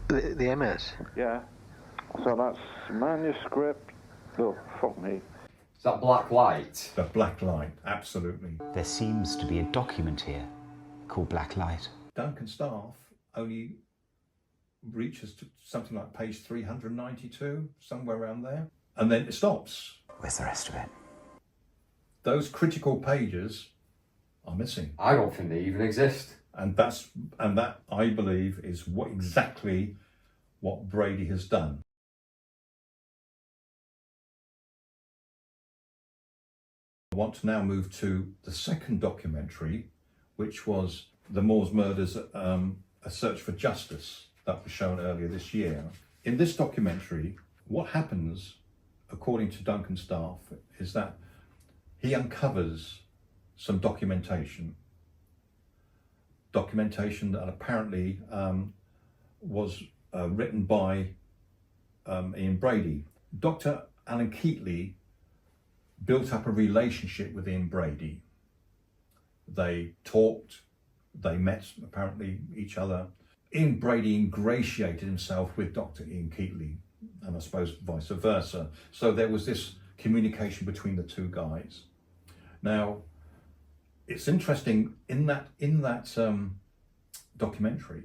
The MS? Yeah. So that's manuscript. Oh, fuck me. Is that black light? The black light, absolutely. There seems to be a document here called Black Light. Duncan staff only reaches to something like page 392, somewhere around there, and then it stops. Where's the rest of it? Those critical pages are missing. I don't think they even exist. And that I believe is exactly what Brady has done. I want to now move to the second documentary, which was the Moors Murders, A Search for Justice, that was shown earlier this year. In this documentary, what happens, according to Duncan staff, is that he uncovers some documentation that apparently was written by Ian Brady. Dr. Alan Keatley built up a relationship with Ian Brady. They talked, they met apparently each other. Ian Brady ingratiated himself with Dr. Ian Keatley, and I suppose vice versa. So there was this communication between the two guys. Now, it's interesting in that documentary,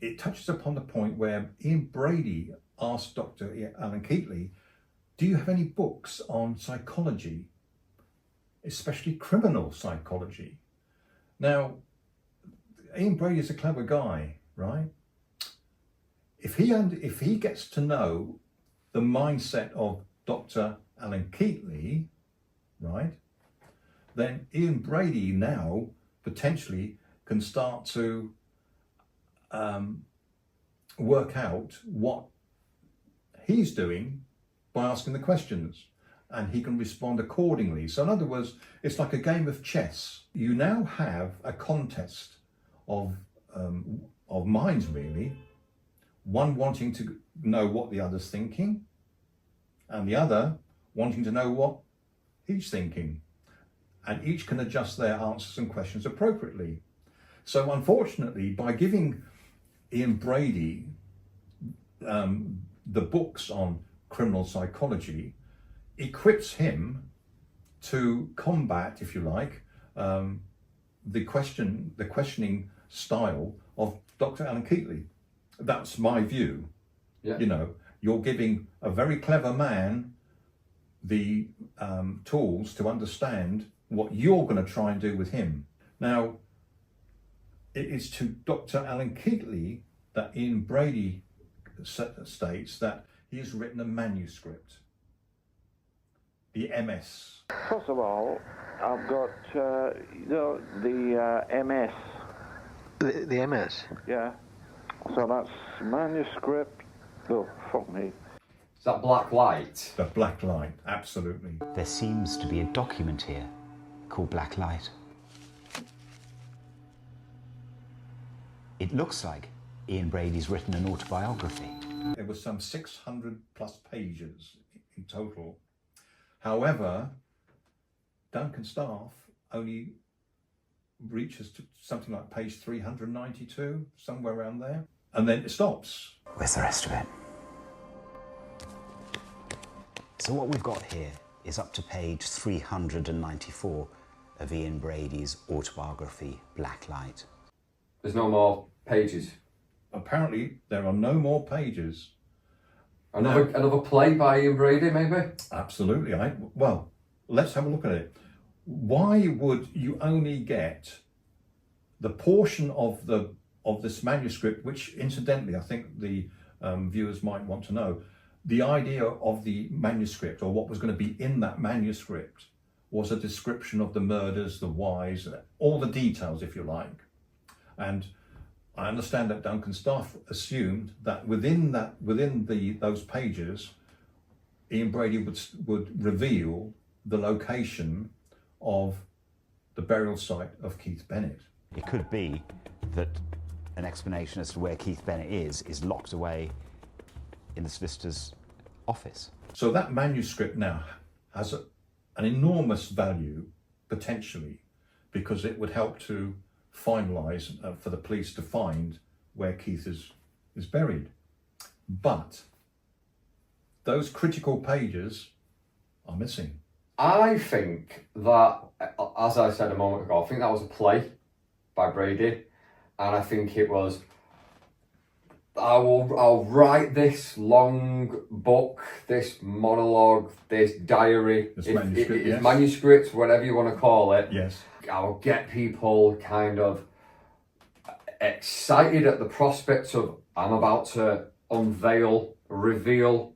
it touches upon the point where Ian Brady asked Dr. Alan Keatley, do you have any books on psychology, especially criminal psychology? Now, Ian Brady is a clever guy, right? If he gets to know the mindset of Dr. Alan Keatley, right, then Ian Brady now potentially can start to work out what he's doing by asking the questions, and he can respond accordingly. So in other words, it's like a game of chess. You now have a contest of minds, really, one wanting to know what the other's thinking, and the other wanting to know what he's thinking. And each can adjust their answers and questions appropriately. So unfortunately, by giving Ian Brady the books on criminal psychology, equips him to combat, if you like, the questioning style of Dr. Alan Keatley. That's my view. Yeah. You know, you're giving a very clever man the tools to understand what you're going to try and do with him. Now, it is to Dr. Alan Keatley that Ian Brady states that he has written a manuscript, the MS. First of all, I've got, the MS. The MS? Yeah. So that's manuscript. Oh, fuck me. Is that black light? The black light, absolutely. There seems to be a document here called Black Light. It looks like Ian Brady's written an autobiography. There was some 600 plus pages in total. However, Duncan staff only reaches to something like page 392, somewhere around there, and then it stops. Where's the rest of it? So what we've got here is up to page 394 of Ian Brady's autobiography, Black Light. There's no more pages. Apparently, there are no more pages. Another play by Ian Brady, maybe? Absolutely. Well, let's have a look at it. Why would you only get the portion of this manuscript, which incidentally, I think the viewers might want to know, the idea of the manuscript, or what was going to be in that manuscript, was a description of the murders, the whys, all the details, if you like. And I understand that Duncan staff assumed that within those pages, Ian Brady would reveal the location of the burial site of Keith Bennett. It could be that an explanation as to where Keith Bennett is locked away in the solicitor's office. So that manuscript now has an enormous value, potentially, because it would help to finalise for the police to find where Keith is buried. But those critical pages are missing. I think that, as I said a moment ago, I think that was a play by Brady, and I think it was, I'll write this long book, this monologue, this diary, This manuscript, yes. manuscript, whatever you want to call it. Yes. I'll get people kind of excited at the prospect of, I'm about to unveil, reveal,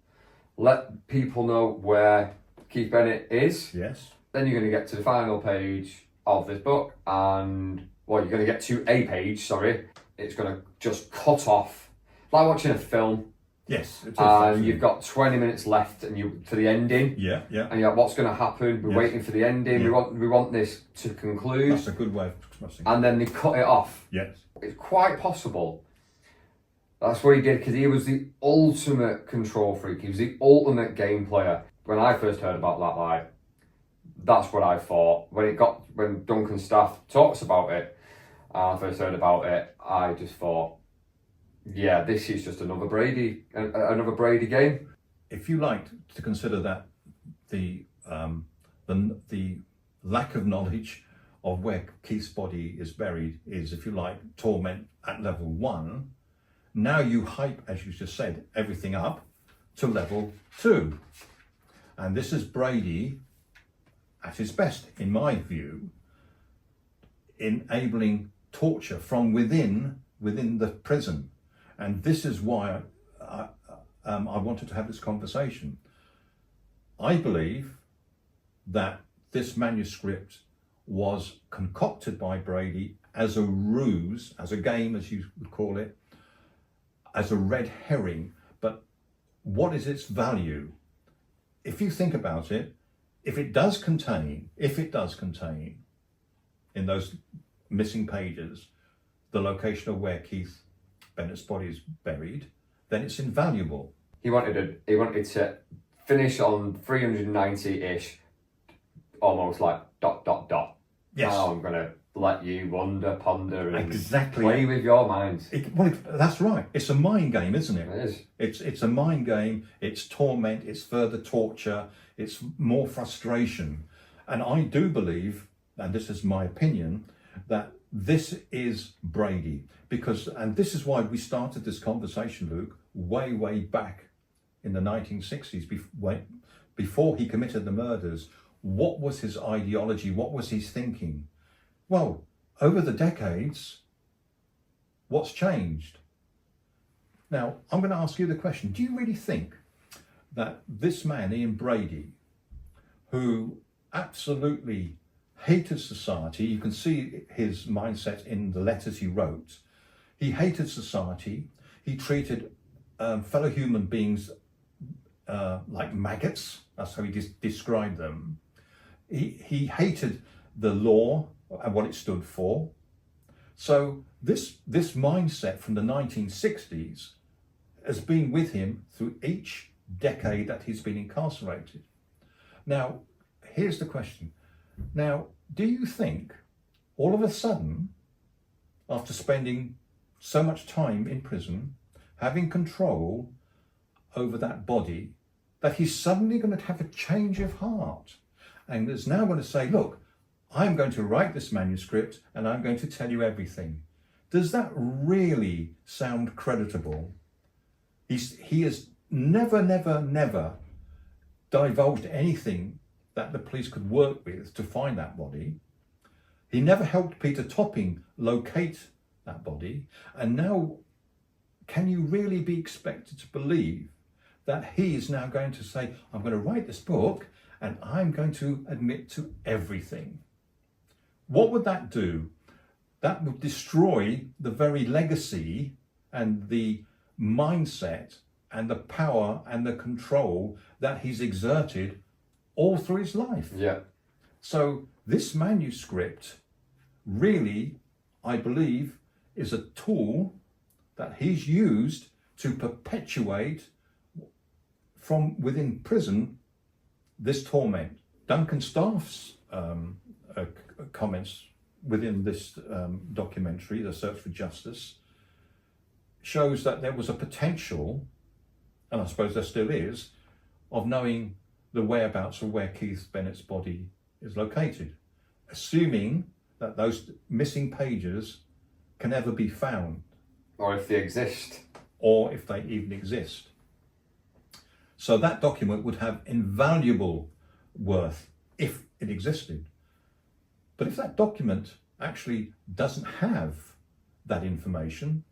let people know where Keith Bennett is. Yes. Then you're going to get to the final page of this book, and you're going to get to a page, sorry. It's going to just cut off, like watching a film. Yes. And you've got 20 minutes left, and for the ending. Yeah, yeah. And you're like, what's going to happen? We're waiting for the ending. Yeah. We want this to conclude. That's a good way of expressing it. And then they cut it off. Yes. It's quite possible that's what he did, because he was the ultimate control freak. He was the ultimate game player. When I first heard about that lie, that's what I thought. When Duncan staff talks about it, and I first heard about it, I just thought, yeah, this is just another Brady game. If you like to consider that the lack of knowledge of where Keith's body is buried is, if you like, torment at level 1, now you hype, as you just said, everything up to level 2. And this is Brady at his best, in my view, enabling torture from within the prison. And this is why I wanted to have this conversation. I believe that this manuscript was concocted by Brady as a ruse, as a game, as you would call it, as a red herring. But what is its value? If you think about it, if it does contain in those missing pages the location of where Keith Bennett's body is buried, then it's invaluable. He wanted to finish on 390-ish, almost like ... Yes. Now I'm going to let you wonder, ponder, and Exactly. play with your mind. That's right. It's a mind game, isn't it? It is. It's a mind game. It's torment. It's further torture. It's more frustration. And I do believe, and this is my opinion, that this is Brady. And this is why we started this conversation, Luke, way back in the 1960s, before he committed the murders. What was his ideology? What was his thinking? Well, over the decades, what's changed? Now, I'm going to ask you the question. Do you really think that this man, Ian Brady, who absolutely hated society, you can see his mindset in the letters he wrote, he hated society, he treated fellow human beings like maggots, that's how he described them. He hated the law and what it stood for. So this mindset from the 1960s has been with him through each decade that he's been incarcerated. Now, here's the question. Now, do you think all of a sudden, after spending so much time in prison, having control over that body, that he's suddenly going to have a change of heart and is now going to say, look, I'm going to write this manuscript and I'm going to tell you everything? Does that really sound creditable? He has never divulged anything that the police could work with to find that body. He never helped Peter Topping locate that body. And now, can you really be expected to believe that he is now going to say, I'm going to write this book and I'm going to admit to everything? What would that do? That would destroy the very legacy and the mindset and the power and the control that he's exerted all through his life. Yeah. So this manuscript really, I believe, is a tool that he's used to perpetuate from within prison this torment. Duncan Staff's comments within this documentary, The Search for Justice, shows that there was a potential, and I suppose there still is, of knowing the whereabouts of where Keith Bennett's body is located, assuming that those missing pages can ever be found. Or if they exist. Or if they even exist. So that document would have invaluable worth if it existed. But if that document actually doesn't have that information,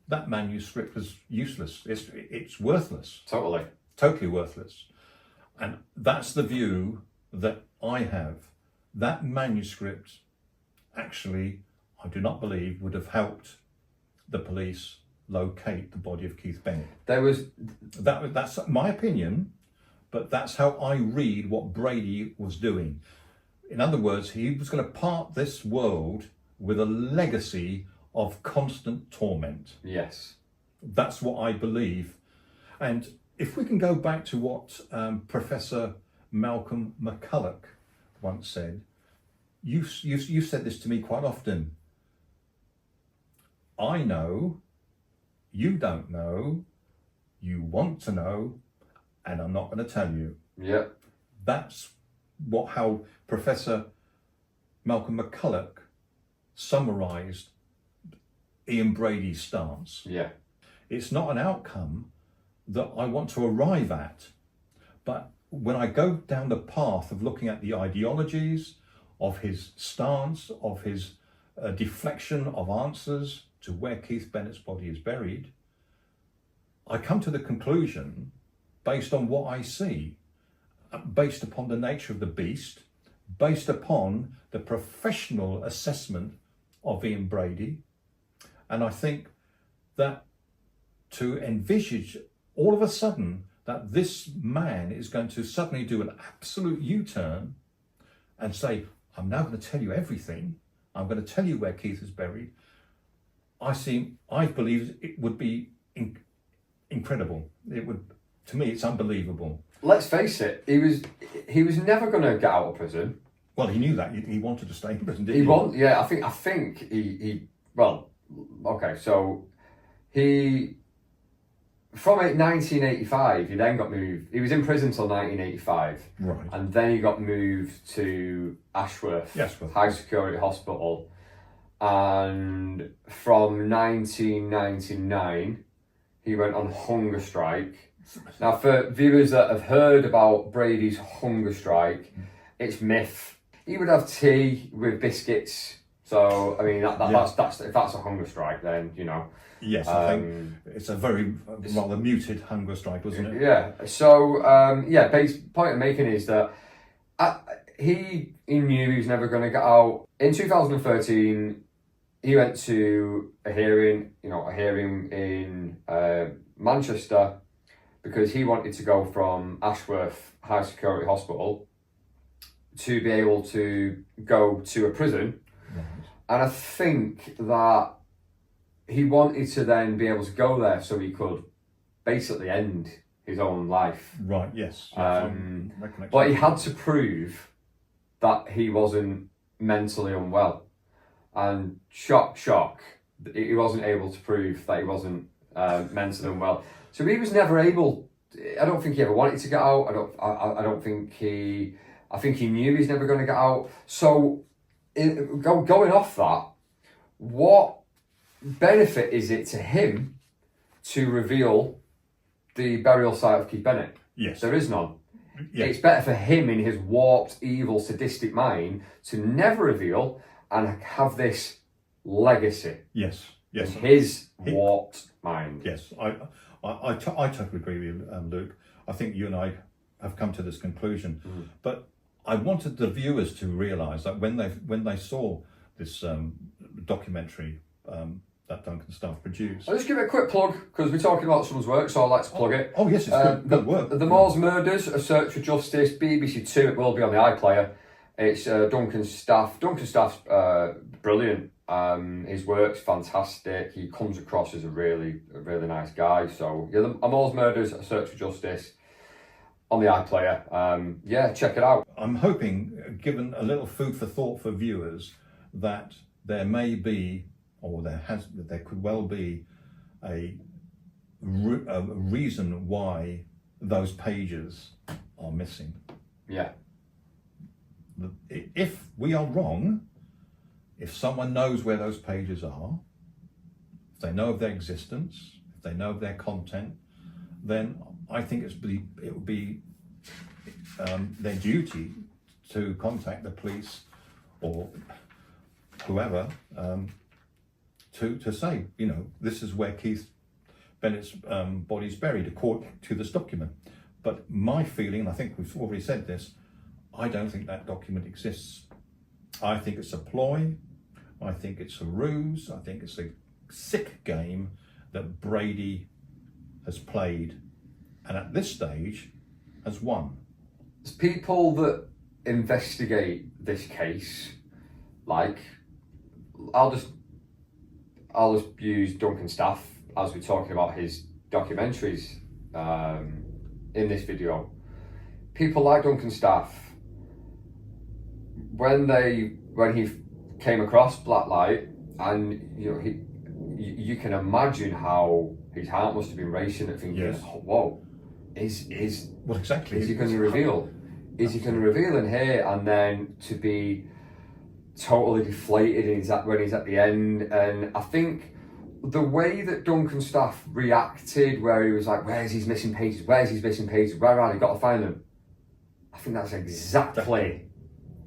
that manuscript is useless. It's worthless. Totally worthless. And that's the view that I have. That manuscript actually, I do not believe, would have helped the police locate the body of Keith Bennett. That's my opinion, but that's how I read what Brady was doing. In other words, he was going to part this world with a legacy of constant torment. Yes. That's what I believe. And if we can go back to what Professor Malcolm McCulloch once said, you said this to me quite often. I know, you don't know, you want to know, and I'm not going to tell you. Yeah. That's how Professor Malcolm McCulloch summarised Ian Brady's stance. Yeah. It's not an outcome that I want to arrive at, but when I go down the path of looking at the ideologies of his stance, of his deflection of answers to where Keith Bennett's body is buried, I come to the conclusion, based on what I see, based upon the nature of the beast, based upon the professional assessment of Ian Brady, and I think that to envisage all of a sudden that this man is going to suddenly do an absolute U-turn and say, I'm now going to tell you everything, I'm going to tell you where Keith is buried, I believe it would be incredible. It would, to me, it's unbelievable. Let's face it, he was never going to get out of prison. Well, he knew that. He wanted to stay in prison, didn't he? Yeah, I think he well, okay, so he, from 1985, he then got moved. He was in prison till 1985. Right. And then he got moved to Ashworth, High Security Hospital. And from 1999, he went on hunger strike. Now, for viewers that have heard about Brady's hunger strike, it's myth. He would have tea with biscuits. So, I mean, that's if that's a hunger strike, then, you know. Yes, I think it's a very rather muted hunger strike, wasn't it? Yeah. So, point I'm making is that he knew he was never going to get out. In 2013, he went to a hearing in Manchester, because he wanted to go from Ashworth High Security Hospital to be able to go to a prison. Right. And I think that he wanted to then be able to go there so he could basically end his own life. Right, yes. But he had to prove that he wasn't mentally unwell. And shock, he wasn't able to prove that he wasn't mentally unwell. So he was never able. I don't think he ever wanted to get out. I think he knew he's never going to get out. So, going off that, what benefit is it to him to reveal the burial site of Keith Bennett? Yes. There is none. Yes. It's better for him in his warped, evil, sadistic mind to never reveal and have this legacy. Yes. In his warped mind. Yes. I totally agree with you, Luke. I think you and I have come to this conclusion. Mm. But I wanted the viewers to realise that when they saw this documentary that Duncan staff produced. I'll just give it a quick plug, because we're talking about someone's work, so I'd like to plug it. Oh yes, it's good work. The Moors Murders, A Search for Justice, BBC 2, it will be on the iPlayer. It's Duncan's staff. Duncan's staff's brilliant. His work's fantastic. He comes across as a really nice guy. So yeah, the Moors Murders, A Search for Justice, on the iPlayer. Check it out. I'm hoping, given a little food for thought for viewers, that there may be, or there could well be, a reason why those pages are missing. Yeah. If we are wrong, if someone knows where those pages are, if they know of their existence, if they know of their content, then I think it would be their duty to contact the police or whoever to say, you know, this is where Keith Bennett's body is buried according to this document. But my feeling, and I think we've already said this, I don't think that document exists. I think it's a ploy. I think it's a ruse. I think it's a sick game that Brady has played, and at this stage has won. There's people that investigate this case, like, I'll just use Duncan Staff as we're talking about his documentaries in this video. People like Duncan Staff, when he came across Blacklight, and you know, you can imagine how his heart must have been racing at thinking, yes. Oh, whoa, is what exactly is he going to reveal? Is he going to reveal in here? And then to be totally deflated when he's at the end. And I think the way that Duncan Staff reacted, where he was like, "Where's his missing pages? Where's his missing pages? Where are they? Got to find them." I think that's exactly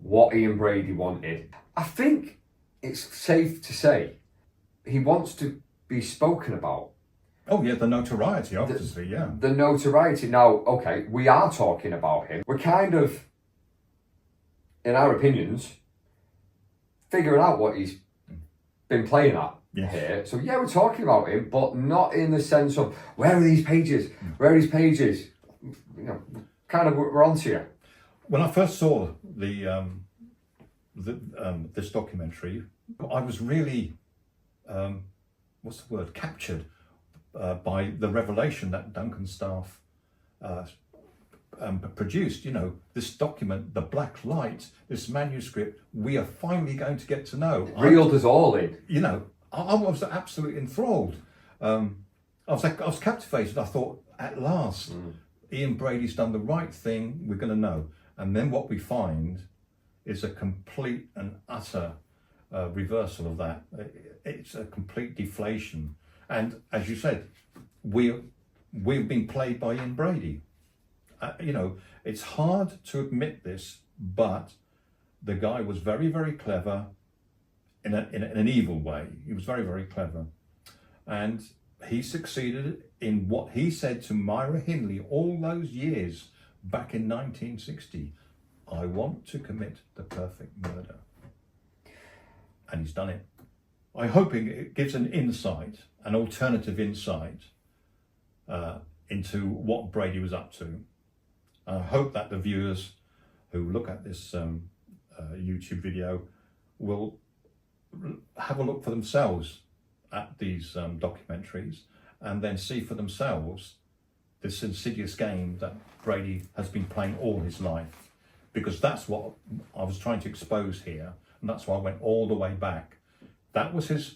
what Ian Brady wanted. I think it's safe to say he wants to be spoken about. Oh yeah, the notoriety, obviously, yeah. The notoriety. Now, okay, we are talking about him. We're kind of, in our opinions, figuring out what he's been playing at here. So yeah, we're talking about him, but not in the sense of, where are these pages? Where are these pages? You know, kind of, we're onto you. When I first saw this documentary, I was really, what's the word, captured by the revelation that Duncan Staff produced. You know, this document, the Black Light, this manuscript, we are finally going to get to know. Reeled us all in. You know, I was absolutely enthralled. I was captivated. I thought, at last, Ian Brady's done the right thing. We're going to know. And then what we find is a complete and utter reversal of that. It's a complete deflation. And as you said, we've been played by Ian Brady. You know, it's hard to admit this, but the guy was very, very clever in an evil way. He was very, very clever. And he succeeded in what he said to Myra Hindley all those years back in 1960. I want to commit the perfect murder. And he's done it. I'm hoping it gives an insight, an alternative insight into what Brady was up to. I hope that the viewers who look at this YouTube video will have a look for themselves at these documentaries and then see for themselves this insidious game that Brady has been playing all his life. Because that's what I was trying to expose here, and that's why I went all the way back. That was his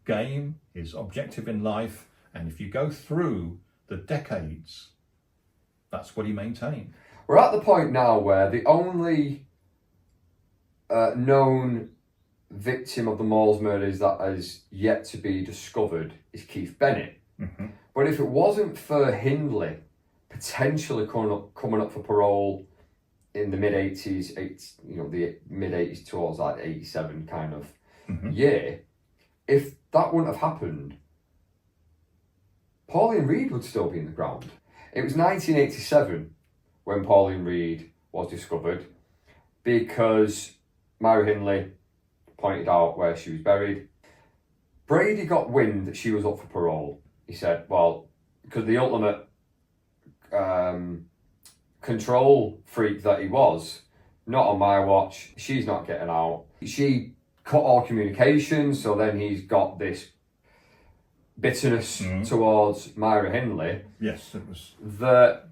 game, his objective in life, and if you go through the decades, that's what he maintained. We're at the point now where the only known victim of the Moles murders that has yet to be discovered is Keith Bennett. Mm-hmm. But if it wasn't for Hindley potentially coming up for parole in the mid-80s, the mid-80s towards like 87 kind of year, if that wouldn't have happened, Pauline Reed would still be in the ground. It was 1987 when Pauline Reed was discovered because Myra Hindley pointed out where she was buried. Brady got wind that she was up for parole. He said, well, because the ultimate control freak that he was, not on my watch, she's not getting out. She cut all communication, so then he's got this bitterness towards Myra Hindley. Yes, it was. That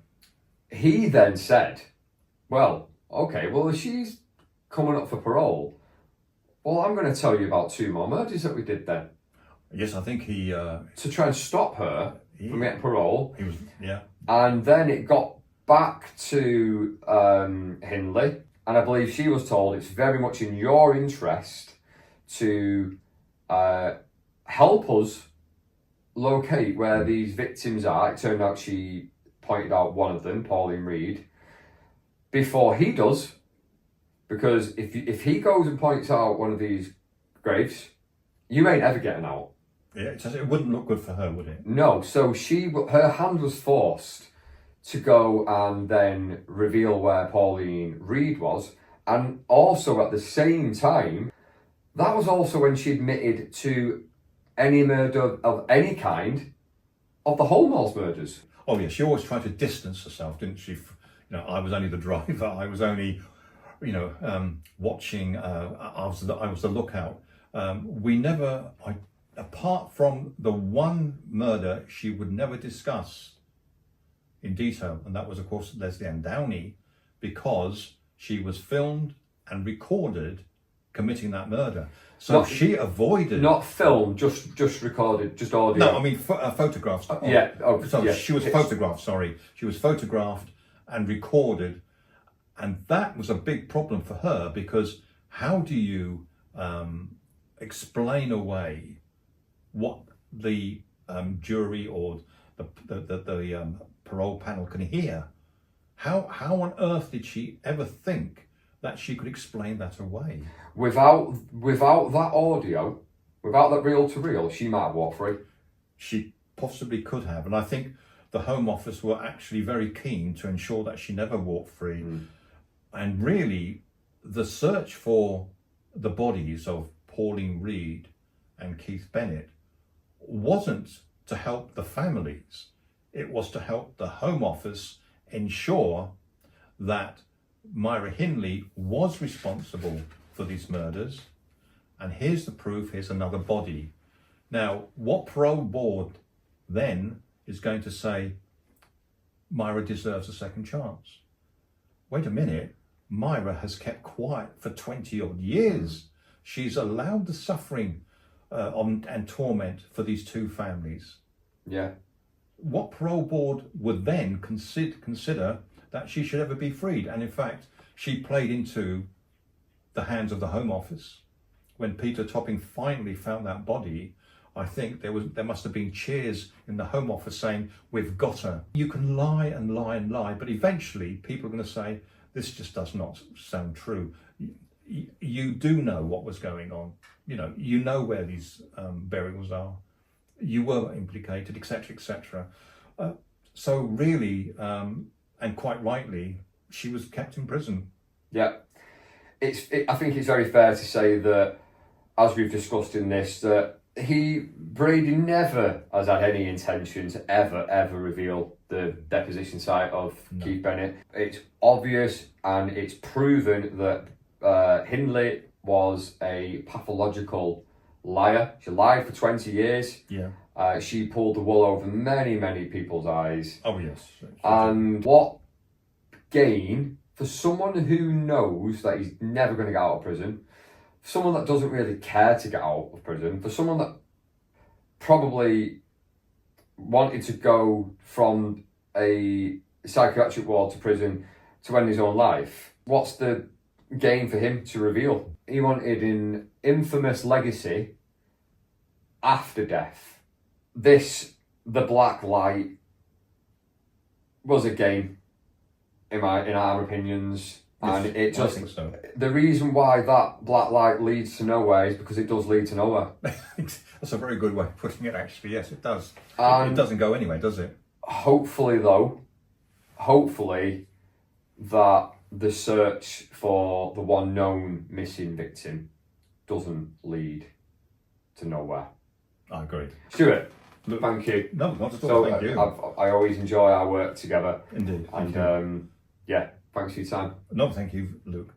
he then said, well, okay, well, if she's coming up for parole, well, I'm going to tell you about 2 more murders that we did then. Yes, I think he to try and stop her from getting parole. he was, yeah. And then it got back to Hindley, and I believe she was told it's very much in your interest to help us locate where these victims are. It turned out she pointed out one of them, Pauline Reed, before he does, because if he goes and points out one of these graves, you ain't ever getting out. Yeah, it wouldn't look good for her, would it? No, so her hand was forced to go and then reveal where Pauline Reed was, and also at the same time, that was also when she admitted to any murder of any kind of the Holmals murders. Oh yeah, she always tried to distance herself, didn't she? I was only the driver. I was only, watching. I was the lookout. Apart from the one murder, she would never discuss in detail, and that was, of course, Leslie Ann Downey, because she was filmed and recorded committing that murder. So she avoided... Not filmed, just recorded, just audio. No, I mean photographs. She was photographed, sorry. She was photographed and recorded, and that was a big problem for her, because how do you explain away what the jury or the parole panel can hear? How on earth did she ever think that she could explain that away? Without that audio, without that reel-to-reel, she might have walked free. She possibly could have, and I think the Home Office were actually very keen to ensure that she never walked free. And really, the search for the bodies of Pauline Reed and Keith Bennett wasn't to help the families. It was to help the Home Office ensure that Myra Hindley was responsible for these murders. And here's the proof, here's another body. Now, what parole board then is going to say Myra deserves a second chance? Wait a minute, Myra has kept quiet for 20 odd years. She's allowed the suffering and torment for these two families. Yeah. What parole board would then consider that she should ever be freed? And in fact, she played into the hands of the Home Office. When Peter Topping finally found that body, I think there must have been cheers in the Home Office saying, "We've got her." You can lie and lie and lie, but eventually people are going to say, this just does not sound true. You do know what was going on. You know where these burials are. You were implicated, etc., etc. So really, and quite rightly, she was kept in prison. Yeah. I think it's very fair to say that, as we've discussed in this, that Brady never has had any intention to ever reveal the deposition site of Keith Bennett. It's obvious and it's proven that Hindley was a pathological liar. She lied for 20 years. Yeah. She pulled the wool over many people's eyes. Oh, yes. And what gain for someone who knows that he's never going to get out of prison, for someone that doesn't really care to get out of prison, for someone that probably wanted to go from a psychiatric ward to prison to end his own life, what's the gain for him to reveal? He wanted an infamous legacy after death. The black light, was a gain in our opinions. And it just, I think so. The reason why that black light leads to nowhere is because it does lead to nowhere. That's a very good way of putting it, actually. Yes, it does. It And doesn't go anywhere, does it? hopefully that the search for the one known missing victim doesn't lead to nowhere. I agree. Stuart, Look, thank you. No, not at all. So Thank you. I always enjoy our work together. Indeed. Thank And you. yeah, thanks for your time. No, thank you, Luke.